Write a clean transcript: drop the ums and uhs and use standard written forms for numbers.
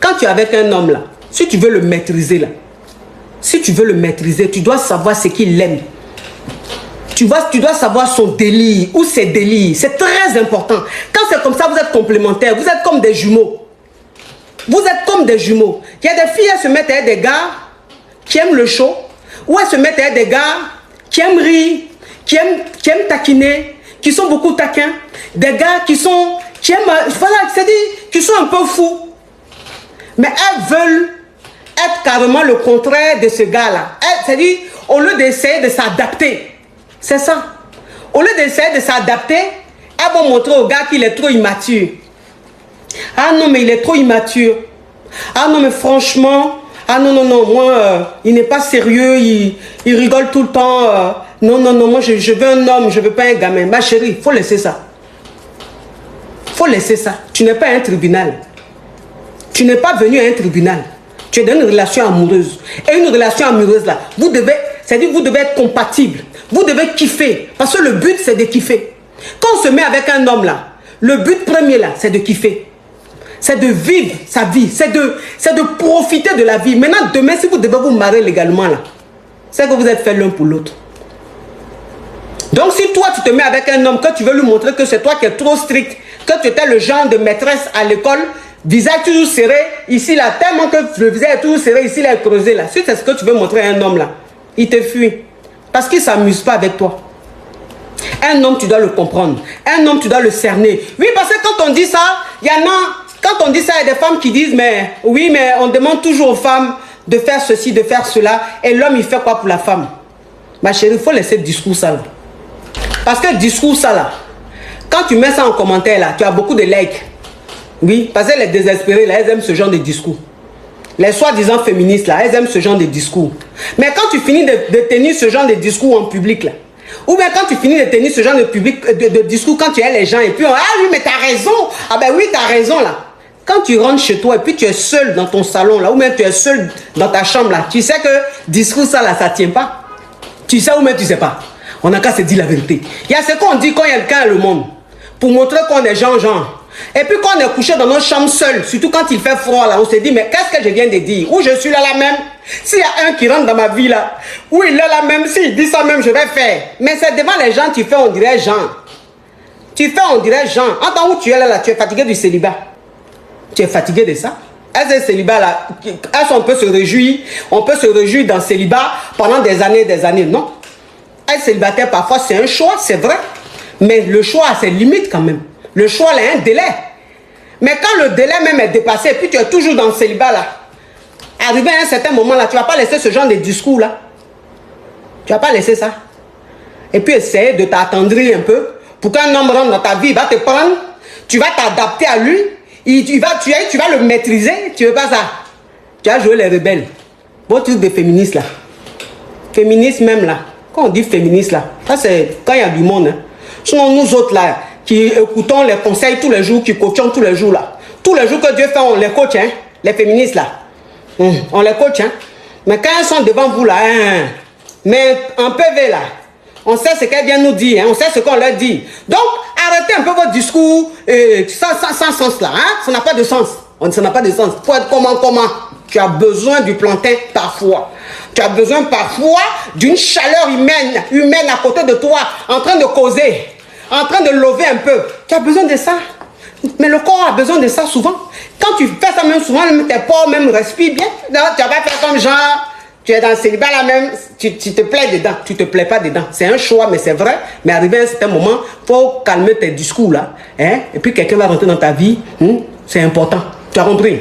quand tu es avec un homme là, si tu veux le maîtriser là, si tu veux le maîtriser, tu dois savoir ce qu'il aime. Tu dois savoir son délire ou ses délires. C'est très important. Quand c'est comme ça, vous êtes complémentaires. Vous êtes comme des jumeaux. Vous êtes comme des jumeaux. Il y a des filles, elles se mettent avec des gars qui aiment le show. Ou elles se mettent avec des gars qui aiment rire, qui aiment taquiner, qui sont beaucoup taquins. Des gars qui aiment, voilà, c'est-à-dire, qui sont un peu fous. Mais elles veulent être carrément le contraire de ce gars-là. C'est-à-dire, au lieu d'essayer de s'adapter, c'est ça. Au lieu d'essayer de s'adapter, elles vont montrer au gars qu'il est trop immature. Ah non, mais il est trop immature. Ah non, mais franchement, ah non, non, non, moi, il n'est pas sérieux, il rigole tout le temps. Non, non, non, moi, je veux un homme, je veux pas un gamin. Ma chérie, il faut laisser ça. Il faut laisser ça. Tu n'es pas un tribunal. Tu n'es pas venu à un tribunal. Tu es dans une relation amoureuse. Et une relation amoureuse, là, vous devez, c'est-à-dire vous devez être compatible. Vous devez kiffer. Parce que le but, c'est de kiffer. Quand on se met avec un homme, là, le but premier, là, c'est de kiffer. C'est de vivre sa vie. C'est de profiter de la vie. Maintenant, demain, si vous devez vous marier légalement, là, c'est que vous êtes fait l'un pour l'autre. Donc, si toi, tu te mets avec un homme, que tu veux lui montrer que c'est toi qui es trop strict, que tu étais le genre de maîtresse à l'école, visage toujours serré, ici, là, tellement que le visage est toujours serré, ici, là, creusé, là. Si c'est ce que tu veux montrer à un homme, là, il te fuit. Parce qu'il ne s'amuse pas avec toi. Un homme, tu dois le comprendre. Un homme, tu dois le cerner. Oui, parce que quand on dit ça, il y en a, quand on dit ça, il y a des femmes qui disent, mais oui, mais on demande toujours aux femmes de faire ceci, de faire cela. Et l'homme, il fait quoi pour la femme? Ma chérie, il faut laisser le discours ça, là. Parce que le discours ça, là, quand tu mets ça en commentaire, là, tu as beaucoup de likes. Oui, parce que les désespérés, là, elles aiment ce genre de discours. Les soi-disant féministes, là, elles aiment ce genre de discours. Mais quand tu finis de tenir ce genre de discours en public, là, ou bien quand tu finis de tenir ce genre de discours, quand tu es les gens, et puis, ah oui, mais t'as raison. Ah ben oui, t'as raison, là. Quand tu rentres chez toi, et puis tu es seul dans ton salon, là, ou bien tu es seul dans ta chambre, là, tu sais que discours, ça, là, ça tient pas. Tu sais ou même tu sais pas. On n'a qu'à se dire la vérité. Il y a ce qu'on dit quand il y a quelqu'un dans le monde, pour montrer qu'on est genre. Et puis quand on est couché dans notre chambre seul, surtout quand il fait froid là, on se dit mais qu'est-ce que je viens de dire? Ou je suis là même. S'il y a un qui rentre dans ma vie là, ou il est là même, s'il dit ça même, je vais faire. Mais c'est devant les gens tu fais on dirait Jean. Tu fais on dirait Jean. En temps où tu es là, tu es fatigué du célibat. Tu es fatigué de ça. Elles célibat là, on peut se réjouir dans le célibat pendant des années, non. Être célibataire parfois c'est un choix, c'est vrai. Mais le choix a ses limites quand même. Le choix, il y a un délai. Mais quand le délai même est dépassé, et puis tu es toujours dans le célibat là, arrivé à un certain moment là, tu ne vas pas laisser ce genre de discours là. Tu ne vas pas laisser ça. Et puis essayer de t'attendrir un peu pour qu'un homme rentre dans ta vie, il va te prendre, tu vas t'adapter à lui, tu vas le maîtriser, tu ne veux pas ça. Tu vas jouer les rebelles. Bon truc de féministe là. Féministe même là. Quand on dit féministe là, ça c'est quand il y a du monde. Hein. Sinon nous autres là, qui écoutons les conseils tous les jours, qui coachons tous les jours là. Tous les jours que Dieu fait, on les coach, hein, les féministes là. On les coach, hein. Mais quand elles sont devant vous là, hein, mais en PV là, on sait ce qu'elles viennent nous dire, hein, on sait ce qu'on leur dit. Donc, arrêtez un peu votre discours sans sens là, hein. Ça n'a pas de sens. Ça n'a pas de sens. Faut être comment? Tu as besoin du plantain parfois. Tu as besoin parfois d'une chaleur humaine à côté de toi, en train de causer. En train de lever un peu. Tu as besoin de ça. Mais le corps a besoin de ça souvent. Quand tu fais ça même souvent, tes pores même respirent bien. Non, tu vas pas faire comme genre, tu es dans le célibat là même, tu te plais dedans. Tu te plais pas dedans. C'est un choix, mais c'est vrai. Mais arrivé à un certain moment, il faut calmer tes discours là. Hein? Et puis quelqu'un va rentrer dans ta vie. C'est important. Tu as compris?